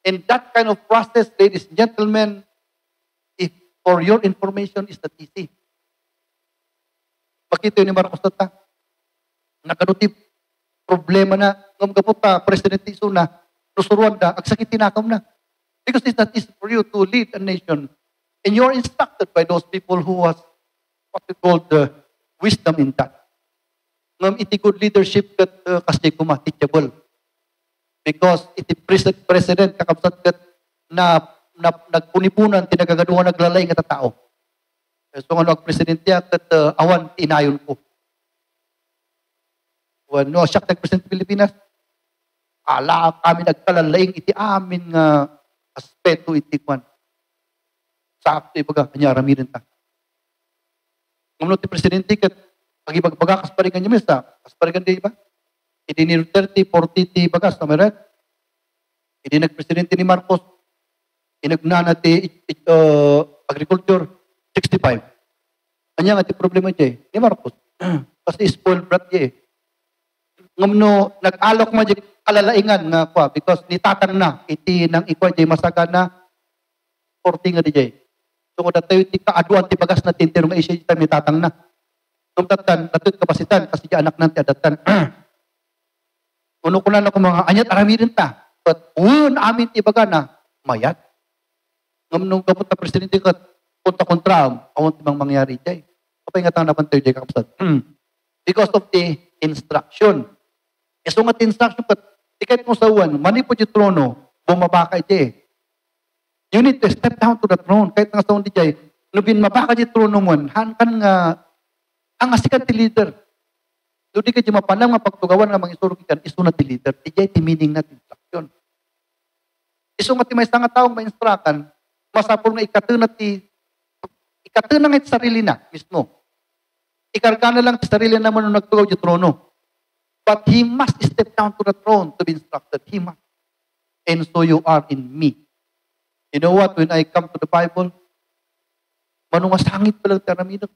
And that kind of process, ladies and gentlemen, if for your information, is not easy. Makita yun ni Marcos Tata. Nakanuti problema na ng kaputa, President Tiso na, nusuruan na, agsakit tinakam na. Because it's not easy for you to lead a nation. And you're instructed by those people who has what we call the wisdom in that. Ngam iti good leadership kat kasi kuma teachable. Because iti president kakabsat kat na nagpunipunan, tinagagaduhan, naglalay nga tao. So nga nag-president niya kat awan inayon ko. No, siya nag-present Pilipinas. Ala kami nagkalalaing iti amin nga aspeto iti kwan. Sakto ibaga kanya ramirin ta. Ngumno ti presidente kat pagibagbaga kasparigan niya mesa. Kasparigan di ba? Iti ni 30, 40 ti bagas na meron. Iti nag-presidente ni Marcos. Inagnana ti agriculture 65. Anya nga ti problema niya ni Marcos. Kasi spoiled brat niya ngumno nag-alok mo di kalalaingan nga kwa because nitatang na iti nang ikwa di masaga na 40 nga di jay. So kung datayo ti kaaduan ti bagas na tintero nga isya iti nitatang na. Nung datan, datut kapasitan kasi di anak nanti adatan. Uno ko na ko mga anyat aramirin ta. But amin ti baga na mayat. Ngumno gamot na presidente kat punta kontra awon ti mang mangyari jay. Kapay nga tang napantayo jay kakapsat. Because of the instruction. So nga instruction kat tiket mo sa uwan, manipod yung trono, bumaba ka iti. You need to step down to the throne. Kahit nga sa uwan di jay, nubin mabaka yung trono mo, han kan nga, ang asikat ti leader. So di ka di mapanang mapagtugawan nga mga isurog ikan, iso na ti leader. Di jay ti meaning na instruction. Iso nga ti may nga taong ma-instructan, masapol nga ikatuna nga iti sarili na mismo. Ikarga na lang ti sarili na mo nung nagtugaw yung trono. But he must step down to the throne to be instructed. He must. And so you are in me. You know what? When I come to the Bible, manungasangit pa lang taramidok.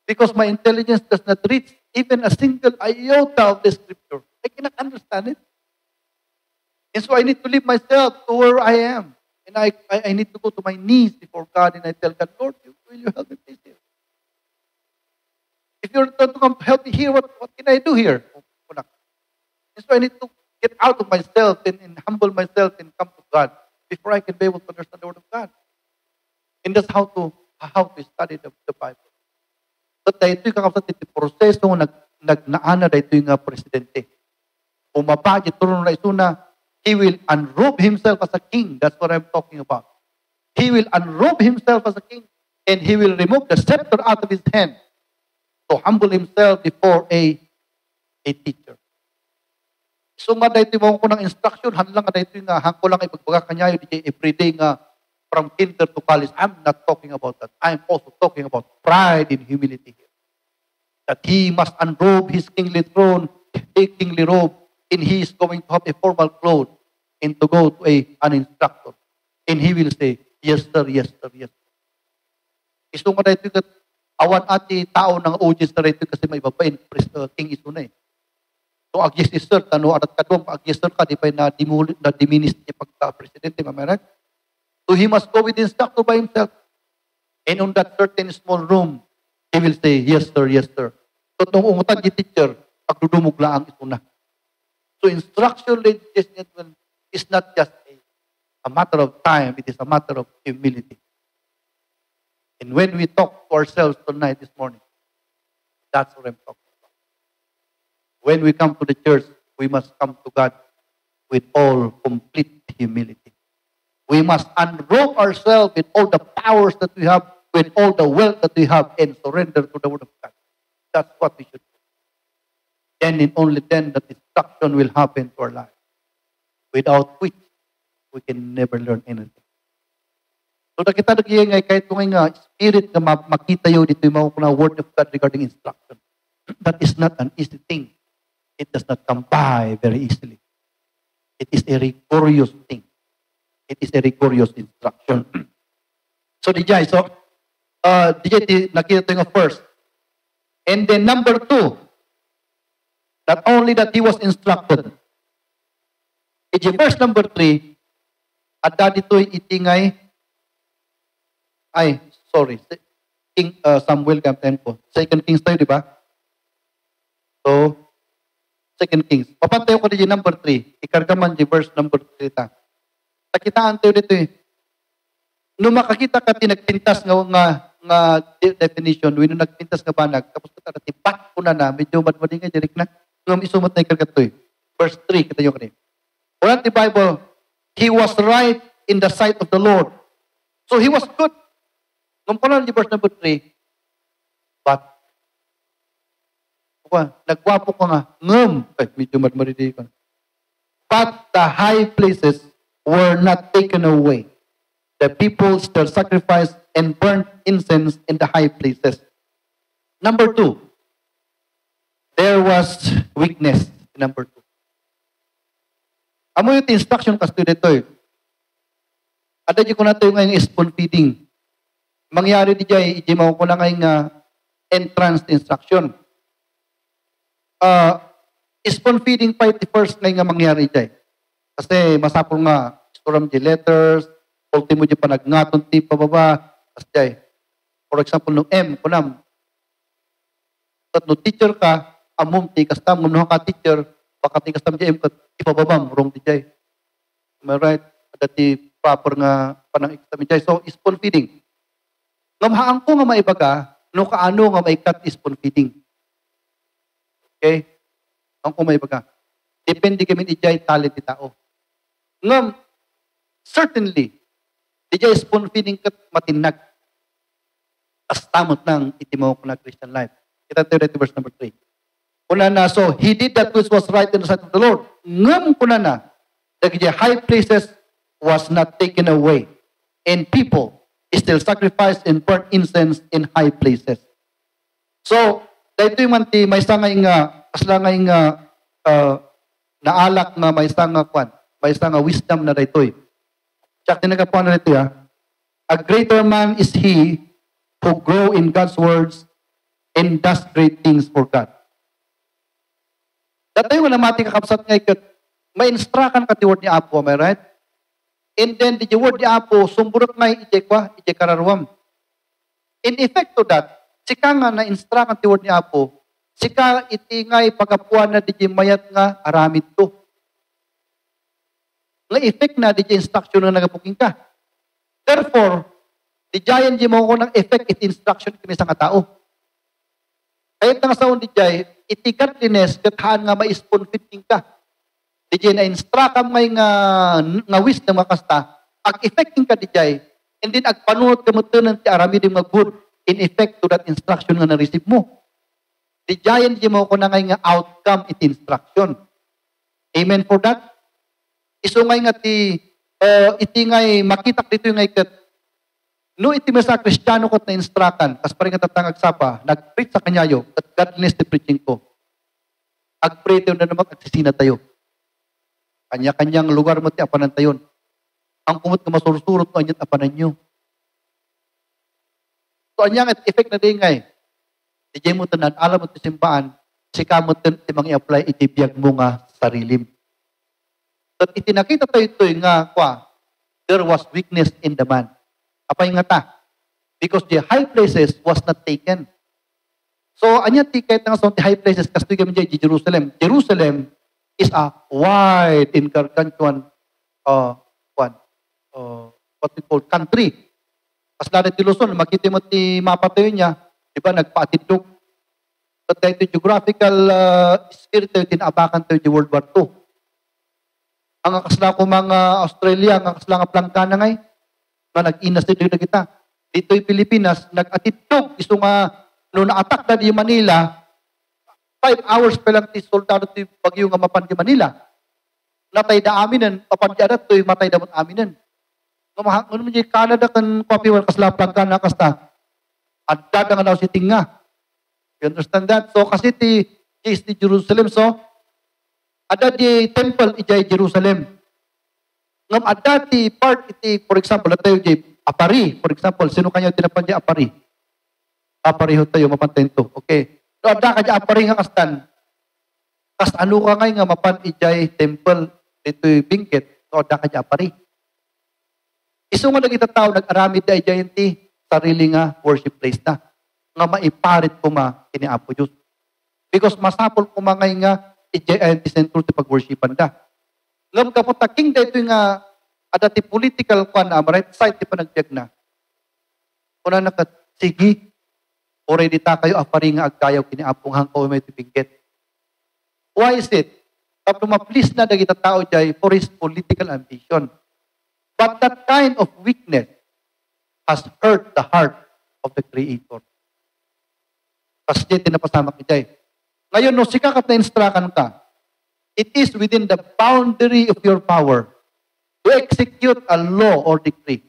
Because my intelligence does not reach even a single iota of the scripture. I cannot understand it. And so I need to leave myself to where I am. And I need to go to my knees before God and I tell God, Lord, will you help me please here? If you're not going to help me here, what can I do here? And so So I need to get out of myself and humble myself and come to God before I can be able to understand the Word of God. And that's how to study the Bible. So dahito yung kakapsat iti proseso nagnaana dahito yung presidente. Umapa, ituro na ito na he will unrobe himself as a king. That's what I'm talking about. He will unrobe himself as a king and he will remove the scepter out of his hand to humble himself before a teacher. So nga dahito mo ko ng instruction, hanlang nga dahito yung hangko lang ipagbaga kanyayo di everyday nga from kinder to college. I'm not talking about that. I'm also talking about pride and humility here. That he must unrobe his kingly throne, a kingly robe, and he is going to have a formal clothes and to go to an instructor. And he will say, yes sir, yes sir, yes sir. Iso nga dahito yung awan ati tao ng audience na dahito kasi may babae, king iso na eh. So ag-yes sir, tano arat kadwang ag-yes sir ka, di pa na diminish niya pagka-presidente, mamaran. So he must go with the instructor by himself. And on that certain small room, he will say, yes sir, yes sir. So nung umutan yung teacher, agdudumog lang ito na. So instruction, ladies and gentlemen, is not just a matter of time, it is a matter of humility. And when we talk to ourselves tonight, this morning, that's what I'm talking about. When we come to the church, we must come to God with all complete humility. We must unrobe ourselves with all the powers that we have, with all the wealth that we have, and surrender to the Word of God. That's what we should do. Then and only then that instruction will happen to our life. Without which, we can never learn anything. So nakita nagiging kahit kung nga spirit na makita yun dito yung mga word of God regarding instruction. That is not an easy thing. It does not come by very easily. It is a rigorous thing. It is a rigorous instruction. So DJ, nakita ito yung first. And then number 2, not only that he was instructed. In verse number 3, at dito'y itingay, King Samuel kamten ko. 2 Kings tayo, di ba? So, 2 Kings. Papantayo ko din number 3. Ikargaman di verse number 3 ta. Nakitaan tayo dito eh. Nung makakita ka tinagpintas nga definition, when nagpintas nga banag, tapos kita natipat ko na, medyo madmadi nga, direct na. Nung isumat na ikargat to eh. Verse 3, kita yung kanina. For the Bible, he was right in the sight of the Lord. So he was good. Nung pala di verse number 3, but, nagwapo ko nga, medyo madmadi ko. But the high places were not taken away. The people still sacrificed and burnt incense in the high places. Number 2, there was weakness. Number 2. Amo yung instruction kasi dito eh. At di ko na ito yung spoon feeding. Mangyari di dyan, hindi mo ko na ngayong entrance instruction. Spoon feeding pa iti first ngayon nga mangyari dyan. Kasi masapol nga, from the letters, ultimo di pa nagngaton ti pababa, as dyan. For example, no M, kunam. At no teacher ka, amum ti kastam, no ka teacher, baka ti kastam di M, ipababam, wrong di dyan. Am I right? At di proper nga panang ikastam di dyan. So, spoon feeding. Ngamhaan ko nga maibaga, no kaano nga maikat spoon feeding. Okay? Ang ko maibaga. Depende kami di dyan talent di tao. Ngam, certainly, di dyan spoon feeding kat matinag. As tamot ng itimaw ko na Christian life. Kita tayo dito verse number 3. Kuna na, so, he did that which was right in the sight of the Lord. Ngam kuna na, the high places was not taken away. And people still sacrificed and burnt incense in high places. So, dahito yung manti, may sangay nga, aslangay nga, naalak na may sanga kwan, may sanga wisdom na dahito eh. Tsak, tinagapuan na dito ya. A greater man is he who grow in God's words and does great things for God. Dati yung namati kakapsat nga ikat, may instruction ka ti word ni Apo, am I right? And then the word ni Apo, sumburot nga ije kararwam. In effect to that, sika nga na instruction ti word ni Apo, Sika itingay pagapuan na di mayat nga aramid to. Nga effect na di instruction na nagapuking ka. Therefore, di jayan di mo ko ng effect it instruction kami sa katao. Kahit nga sa di jay, itikat lines kathaan nga ma-spoon fitting ka. Di jay na instruct may nga wisdom nga kasta, ag effecting ka di jay, and then ag panunod ka mo ti aramid nga good in effect to that instruction nga na-receive mo. Di jayan di mo ko na nga outcome it instruction. Amen for that? Iso nga iti ngay makitak dito yung ikat. No iti sa Kristiyano ko na instrukan, kas pa rin nga tatangag sapa, nag-preach sa kanyayo, at godliness the preaching ko. Ag-pray tayo na naman, agsisina tayo. Kanya-kanyang lugar mo ti apanan tayon. Ang kumot na masursurot mo, anyat apanan nyo. So, anyang effect na din ngay. Di mo tanan, alam mo ti simpaan, sika mo ti mang-i-apply, itibiyag mo nga sarilim. So, itinakita tayo ito nga, there was weakness in the man. Apay nga ta. Because the high places was not taken. So, anya ti kahit nga sa high places, kastoy kami dyan, Jerusalem. Jerusalem is a wide in gargantuan what we call country. As lalo ti Luzon, makita mo ti mapa tayo niya, di ba, nagpaatidlog. But dahil ito geographical spirit tayo, tinaabakan tayo di World War II. Ang akasla ko mga Australia, ang akasla nga plangkana ngay, na nag-inas dito na kita. Dito'y Pilipinas, nag-atidlog. Iso nga, noong na-attack na di Manila, 5 hours pa lang ti soldado ti bagyo nga mapan di Manila. Natay da aminan, papan di adat to'y matay da mo aminan. Ngamahan mo di Canada kan kopi wal kaslapang ka na kasta. At dada nga daw si tinga. You understand that? So kasi ti Jerusalem, so ada di temple ijay Jerusalem. Ngam ada ti part iti, for example, tayo di Apari, for example, sino kanya tinapan di Apari? Apari ho tayo, mapantayin to. Okay. So, ada ka di Apari nga kastan. Kas ano ka ngay nga mapan ijay temple dito'y bingkit. So, ada ka di Apari. Iso nga nagita tao, nag-aramid da ijay ti sarili nga worship place na. Nga maiparit ko kiniapo Diyos. Because masapol ko ngay nga ijay ti sentro ti pag-worshipan da. Ngam kapot king dito nga ada ti political kwan na right side ti panagbiag na. Kuna nakat sige already ta kayo apari nga agkayaw kiniapong hangko may tibingket. Why is it? Tapos ma-please na dagita tao jay for his political ambition. But that kind of weakness has hurt the heart of the Creator. Kasi di tinapasama kijay. Ngayon, no, sikakat na instrukan ka, it is within the boundary of your power to execute a law or decree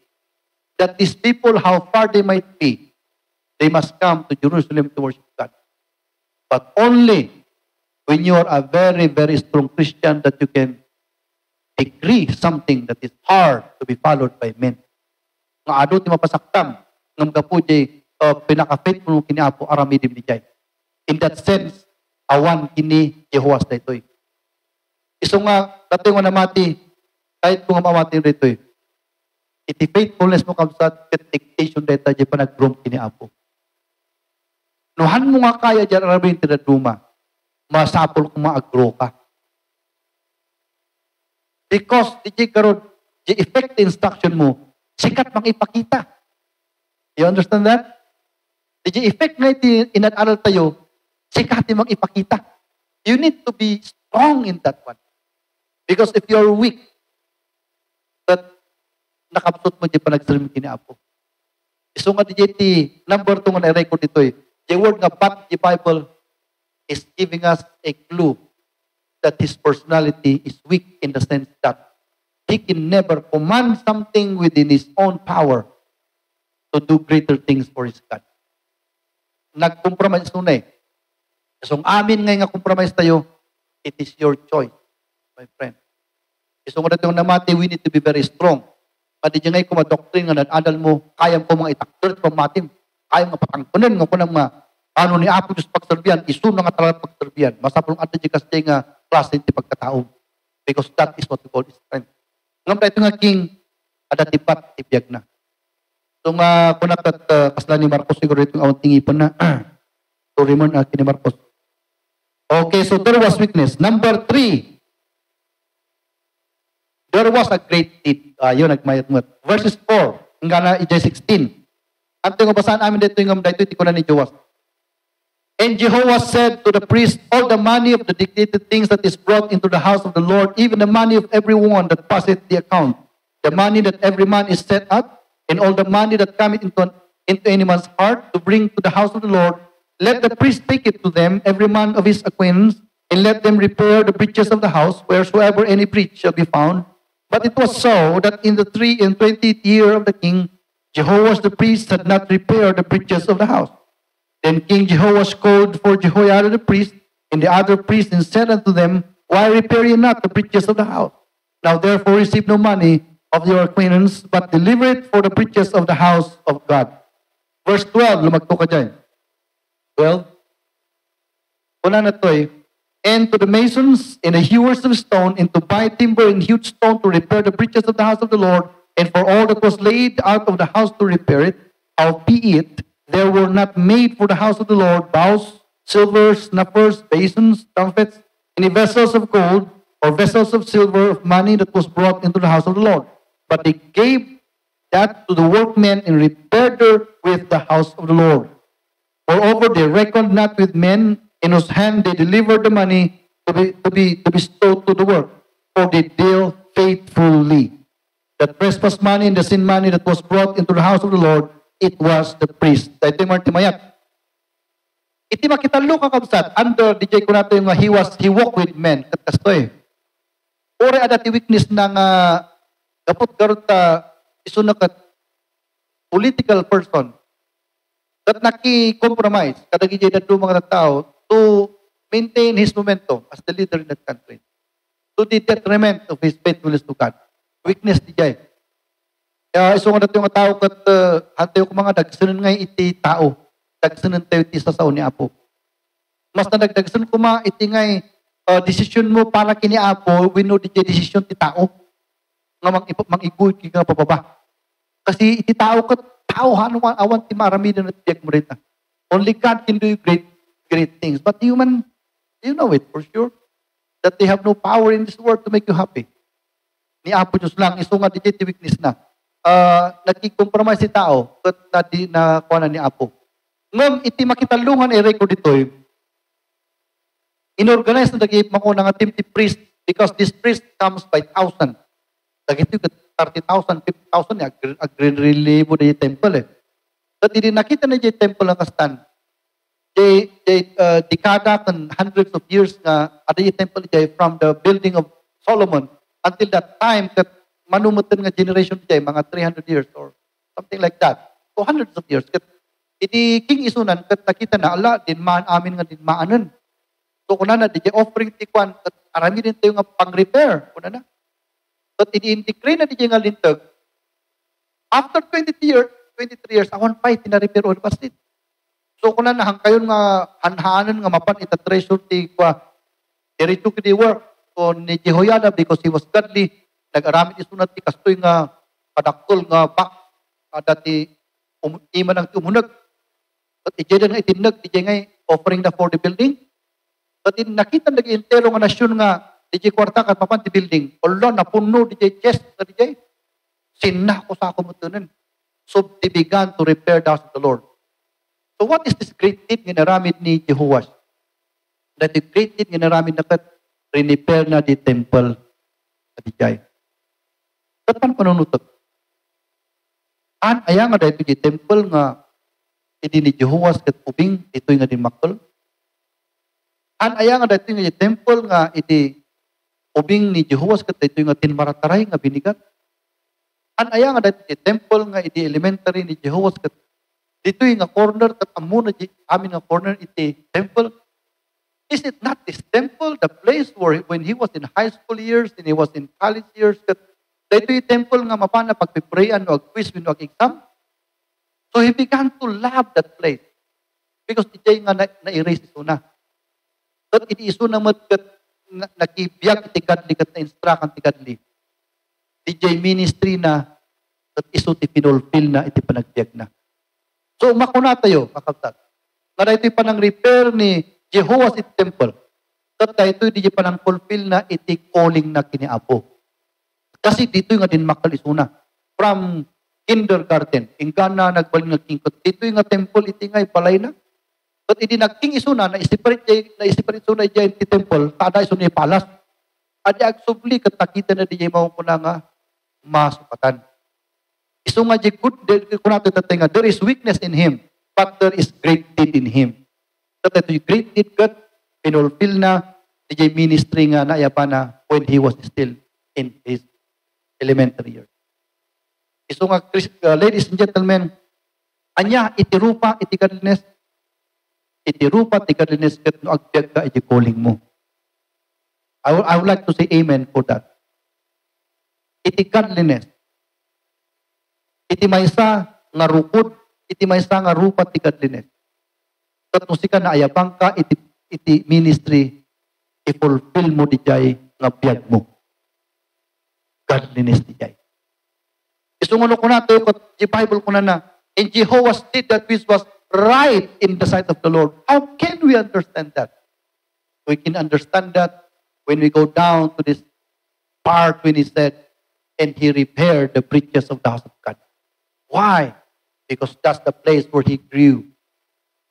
that these people, how far they might be, they must come to Jerusalem to worship God. But only when you are a very, very strong Christian that you can decree something that is hard to be followed by men. Nga ado ti mapasaktam, ngam gapu jay pinaka-faithful kiniapo aramidim di jay. In that sense, awan kini Jehovah's na ito'y. Iso nga, dati nga namati, kahit kung mamati rito iti faithfulness mo kamsat, dictation data di pa nag-groom kiniapo. Nuhan mo nga kaya dyan aramidim ti daduma, masapol kung ma-agro ka. Because di karon di effect instruction mo, sikat mang ipakita. You understand that? Di effect nga iti inad-aral tayo, sikat mang ipakita. You need to be strong in that one. Because if you're weak, that nakapsot mo di pa nagsalim kiniapo. Iso nga di number 2 nga na-record dito the word nga but the Bible is giving us a clue that his personality is weak in the sense that he can never command something within his own power to do greater things for his God. Nag-compromise nun So, amin nga compromise tayo, it is your choice, my friend. So, nga natin namati, we need to be very strong. Kadi dyan ngay kumadoktrine nga nadadal mo, kayang ko mga itakdirt pamatim, kayang nga patangkunan nga kunang ano ni Apo Diyos pagserbihan, isun nga talaga pagserbihan. Masapulong ato dyan kasi nga klase ti pagkatao. Because that is what we call strength. Ngam ito nga king, ada tipat, tibiyag na. So nga, kunakat kasla ni Marcos, siguro itong awang tingipon na, sorry mo na, kini Marcos. Okay, so there was weakness. Number 3, there was a great deed. Yun, nagmayat-mat. Verses 4, hanggang na ijay 16. Ang ito yung basahan amin dito yung dito, iti ko na ni Joas. And Jehovah said to the priest, all the money of the dictated things that is brought into the house of the Lord, even the money of everyone that passeth the account, the money that every man is set up, and all the money that cometh into any man's heart to bring to the house of the Lord, let the priest take it to them, every man of his acquaintance, and let them repair the breaches of the house, wheresoever any breach shall be found. But it was so that in the 23rd year of the king, Jehoash the priest had not repaired the breaches of the house. Then King Jehoash called for Jehoiada the priest and the other priests and said unto them, why repair ye not the breaches of the house? Now therefore receive no money of your acquaintance, but deliver it for the breaches of the house of God. Verse 12, lumagto ka dyan. 12. Una na to eh. And to the masons and the hewers of stone, and to buy timber and hewed stone to repair the breaches of the house of the Lord, and for all that was laid out of the house to repair it, albeit there were not made for the house of the Lord bowls, silver, snuffers, basins, trumpets, any vessels of gold, or vessels of silver of money that was brought into the house of the Lord. But they gave that to the workmen and repaired her with the house of the Lord. Moreover, they reckoned not with men, in whose hand they delivered the money to be bestowed to the work, for they deal faithfully. The trespass money and the sin money that was brought into the house of the Lord, it was the priest. Ito yung Timayat. Iti makitalo ka kabsat, under DJ ko nato yung he walked with men. Katkasto eh. Ore adati weakness ng kapot garot iso na kat political person that naki-compromise kada DJ na mga tao to maintain his momentum as the leader in that country. To the detriment of his faithfulness to God. Weakness DJ. Kaya iso nga nato yung tao kat hantayo ko mga dagsanan nga iti tao. Dagsanan tayo iti sa sao ni Apo. Mas na nagdagsanan ko mga iti nga decision mo para kini Apo, wino di decision ti tao. Nga mag-iguid ki nga pababa. Kasi iti tao kat tao awan ti maramidan at tiyak mo rin. Only God can do great things. But human, you know it for sure. That they have no power in this world to make you happy. Ni Apo Diyos lang, iso nga di weakness na. Nagkikompromise si tao kat na kuha ni Apo. Ngam, iti makitalungan record dito, inorganize na nagigip mako nga team ti priest because this priest comes by 1,000. Dagiti 30,000, 50,000 agre-relieve na yung temple eh. So, hindi nakita na yung temple ang kastan. Dekada kan hundreds of years na ada yung temple from the building of Solomon until that time that manumutan nga generation mga 300 years or something like that. So hundreds of years. Iti king isunan kat nakita na ala din maan amin nga din maanan. So kuna na di offering ti kwan kat arami din tayo nga pang-repair kuna na. But ini-integrate na di nga lintag. After 23 years awan pa tina-repair all pasit. So kuna na hangkayon nga hanhanan nga mapan ita treasure ti kwa diretso kidi work so ni Jehoiada because he was godly nag-aramid isunat ti kastoy nga padaktol nga bak dati iman ang tumunag. At ijay nga itinag, ijay nga offering na for the building. At nakita nag-intero nga nasyon nga ijay kwarta kat papan ti building. Olo, napuno ijay chest na ijay. Sinna ko sa akumutunan. So they began to repair the house of the Lord. So what is this great deed nga naramid ni Jehoash? That the great deed nga naramid na kat repair na di temple at ijay. Ba't paano panunutot? Aya nga dahil di temple nga iti ni Jehoash kat ubing ito'y nga din makol. Aya nga dahil di temple nga iti ubing ni Jehoash kat ito'y nga tinmarataray nga binigat. Aya nga dahil di temple nga iti elementary ni Jehoash kat dito'y nga corner kat amuna amin nga corner iti temple. Is it not this temple, the place where when he was in high school years and he was in college years kat dito yung temple nga mapana pagpiprayan o quiz wino exam. So he began to love that place. Because iti nga na-erase iso na. So iti iso na matkat nakibiyag iti gadli kat na-instruct iti gadli. DJ ministry na at iso ti pinulfill na iti panagbiag na. So makuna tayo, kakabtat. Nga dito yung panang repair ni Jehoash iti temple. Kat ito di pa nang fulfill na iti calling na kiniapo. Kasi dito nga din makalisuna. From kindergarten, ingana nagbaling nga kingkot. Dito nga temple, iti nga ipalay na. Kat iti nagking isuna, na-separate suna dyan iti temple, kada isuna ipalas. Adi agsubli, kat nakita na di mo ko na nga masukatan. Iso nga di good, kung natin tatinga, there is weakness in him, but there is great deed in him. Kat ito yung great deed, kat pinulfill na di ministry nga na ayapa na when he was still in his elementary years. Iso nga, ladies and gentlemen, anya itirupa, iti godliness, kat no agbyag ka, iti calling mo. I would like to say amen for that. Iti godliness, iti maysa nga rukod, iti maysa nga rupa ti godliness. Kat no sika na ayabang ka, iti ministry, i-fulfill mo di jay nga biyag mo. Godliness di jay. Isungulo ko na ito, the Bible ko na, and Jehovah did that which was right in the sight of the Lord. How can we understand that? We can understand that when we go down to this part when he said, and he repaired the breaches of the house of God. Why? Because that's the place where he grew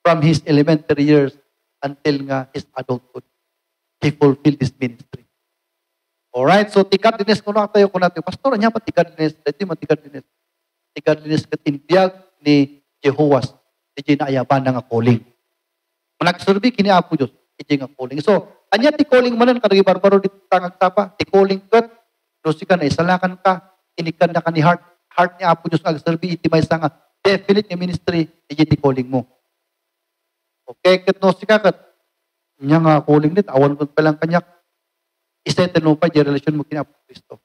from his elementary years until nga his adulthood. He fulfilled this ministry. Alright, so tikadlinis ko na tayo natin. Pastor, anya pa tikadlinis? Dito man tikadlinis. Tikadlinis katinbiyag ni Jehovah's. Iti na ayaban nga calling. Managsurbi kini Apo Diyos. Iti nga calling. So, anya ti calling manan kadagi barbaro dito tangag tapa. Ti calling kat. Dosi ka na isalakan ka. Inikan na ka ni heart. Heart ni Apo Diyos agsurbi. Iti may nga definite nga ministry. Iti ti calling mo. Okay, kat dosi ka kat. Nya nga calling dit. Awan ko palang kanyak. Isettle mo pa di relasyon mo kina Apo Kristo.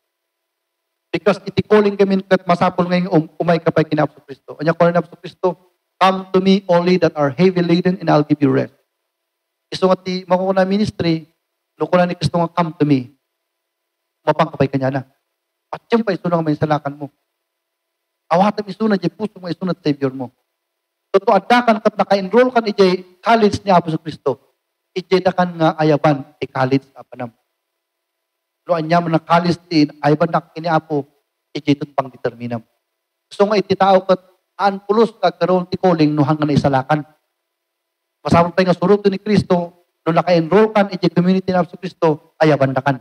Because iti calling kami kat masapol ngayon umay ka pa kina Apo Kristo. Anya calling na Apo Kristo, come to me only that are heavy laden and I'll give you rest. Iso nga ti makukuna ministry, lukuna ni Kristo nga come to me. Mapangkapay kanya na. At yan pa iso na may salakan mo. Awatan iso na di puso mo iso na Savior mo. Totoo adakan kat naka-enroll kan ijay college ni Apo Kristo. Ijay dakan nga ayaban ti college apanam. Lo anya man na college din ayaban na kiniapo ijay tut pang determinam. So nga iti tao kat pulos kagkaroon ti calling no hanggang na isalakan. Masabot tayo nga surot ni Kristo, no naka-enroll kan iti community na sa Kristo, ayaban na kan.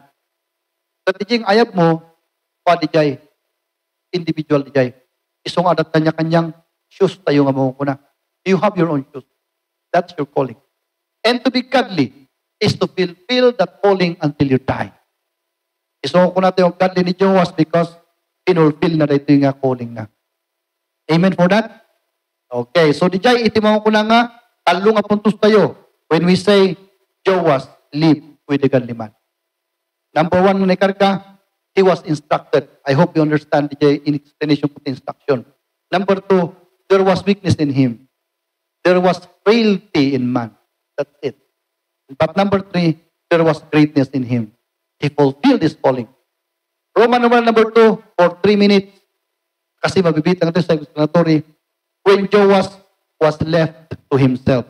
Sa tijing ayab mo, pa di jay, individual di jay. Isong adat kanya-kanyang shoes tayo nga mo kuna. You have your own shoes. That's your calling. And to be godly is to fulfill that calling until you die. Isong ko natin yung godly ni Joas because pinulfill na dito yung calling na. Amen for that? Okay, so di jay iti mo ko na nga, talo nga puntos tayo when we say Joas live with the godly man. Number one, na ikarga, he was instructed. I hope you understand the in explanation of the instruction. Number two, there was weakness in him. There was frailty in man. That's it. But number three, there was greatness in him. He fulfilled his calling. Roman number 2, for 3 minutes, kasi mabibitang ito sa explanatory, when Joas was left to himself.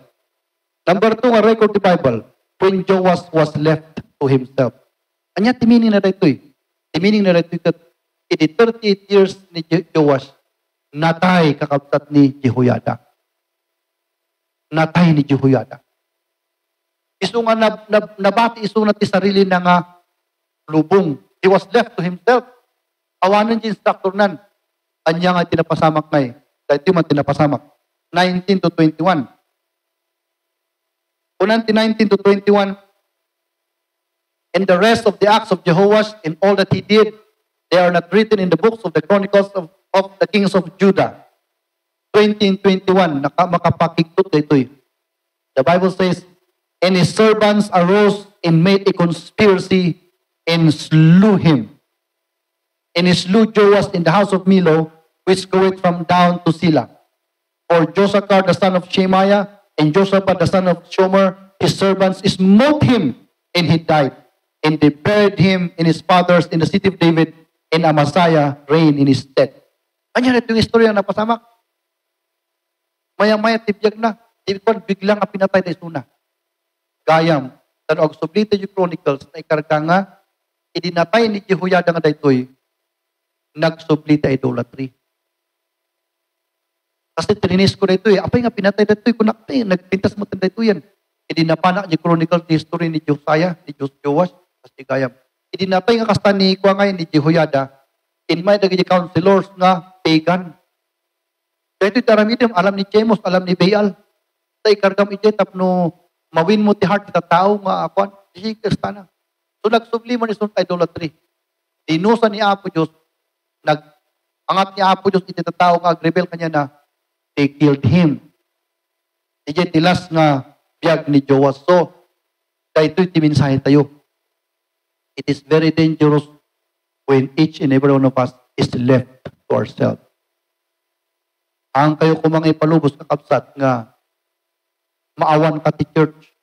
Number 2, nga record the Bible, when Joas was left to himself. Anya, timining na dito eh. Timining na dito kat, iti 38 years ni Joas, natay kakabsat ni Jehoiada. Natay ni Jehoiada. Iso nga nabati iso na ti sarili na nga lubong. He was left to himself. Awanan yung instructor nan. Anya nga tinapasamak na eh. Dahil di man tinapasamak. 19 to 21. Unanti 19 to 21. And the rest of the acts of Jehoash and all that he did, they are not written in the books of the chronicles of the kings of Judah. 20 and 21. Makapakigtot ito eh. The Bible says, and his servants arose and made a conspiracy and slew him. And he slew Joas in the house of Milo, which goeth from down to Sila. For Josachar the son of Shemaiah and Josaphat the son of Shomer, his servants, smote him, and he died. And they buried him in his fathers in the city of David, and Amasiah reigned in his stead. Anya na itong istorya na pasamak. Maya-maya tibiyag na. Biglang pinatay tayo suna. Gayam, Pero og sublite yung Chronicles na ikarga nga, idinatay ni Jehoiada nga daytoy, nagsublite idolatry. Kasi trinis ko dito apay nga pinatay dito kunakti, nagpintas mo tan dito yan. Idinapanak ni Chronicle the history ni Josiah, ni Joash, kasi gayam. Idinapay nga kasta ni kuha ngayon ni Jehoiada, in may dagiti counselors nga pagan. Dito taramidim, alam ni Chemos, alam ni Baal. Sa ikargam iti tapno mawin mo ti heart ita tao nga akuan, sikas na. So nagsubli man isun idolatry. Dinusa ni Apo Diyos, angat ni Apo Diyos iti tao nga agrebel kanya na they killed him. Iti tilas nga biyag ni Joas. So, dahito iti minsahe tayo. It is very dangerous when each and every one of us is left to ourselves. Ang kayo kumang ipalubos kakapsat nga maawan ka ti church.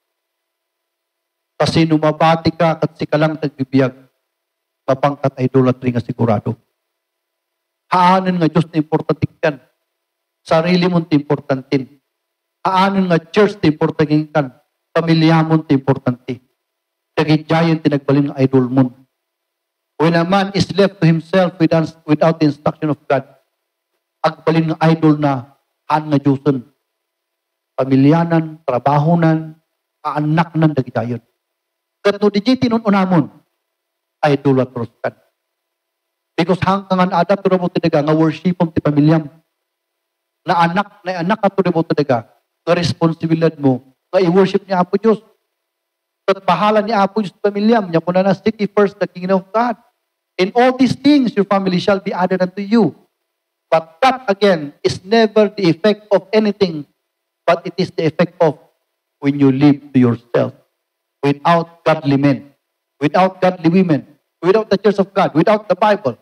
Kasi numabati ka kat si kalang nagbibiyag, mapangkat idolatry nga sigurado. Haanan nga Diyos na importante kan. Sarili mong importantin. Haanan nga church na importante kan. Pamilya mong importante. Dagidyayan tinagbalin ng idol mo. When a man is left to himself without the instruction of God, agbalin ng idol na haan nga Diyoson. Pamilyanan, trabahonan, anak nan dagidyayan. Katno di tinununamon, idolatros kan. Because hangkangan adat to mo tinaga nga worshipom ti pamilyam. Na anak ka to mo tinaga nga responsibilidad mo nga i-worship ni Apo Diyos. At bahala ni Apo Diyos pamilyam niya kung na seek ye first the kingdom of God. In all these things your family shall be added unto you. But that again is never the effect of anything, but it is the effect of when you live to yourself without godly men, without godly women, without the church of God, without the Bible,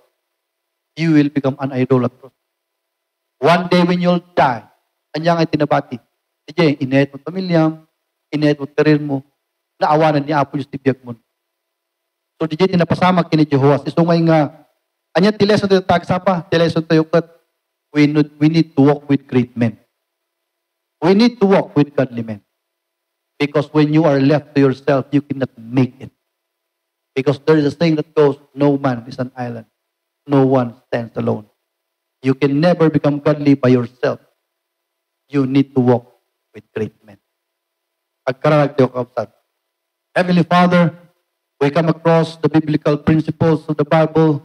you will become an idolatrous. One day when you'll die, anyang ay tinabati. Sige, inayat mo pamilyam, inayat mo karir mo, naawanan ni Apo Diyos tibiyag mo. So, di tinapasama kini Jehovah. Isungay nga, anya tileson tayo tagsapa, tileson tayo kat, we need to walk with great men. We need to walk with godly men. Because when you are left to yourself, you cannot make it. Because there is a saying that goes, no man is an island. No one stands alone. You can never become godly by yourself. You need to walk with great men. Pagkararag tayo kapsat. Heavenly Father, we come across the biblical principles of the Bible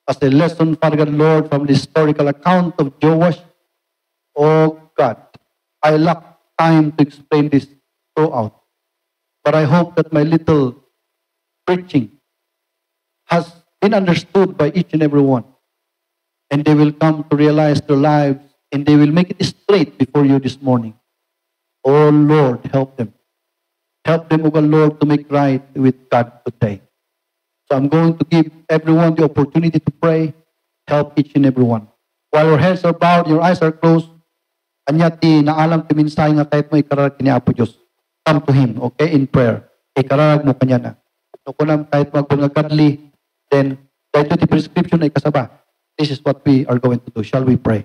as a lesson, Father God, Lord, from the historical account of Joash. Oh God, I lack time to explain this throughout. But I hope that my little preaching has been understood by each and every one. And they will come to realize their lives and they will make it straight before you this morning. Oh Lord, help them. Help them, O God, Lord, to make right with God today. So I'm going to give everyone the opportunity to pray. Help each and every one. While your heads are bowed, your eyes are closed, anyati naalam ti minsay nga kahit mo ikararag ni Apo Diyos. Come to Him, okay, in prayer. Ikararag mo kanya na. So kunam kahit magbunga godly, then dahil ito the prescription ay kasaba. This is what we are going to do. Shall we pray?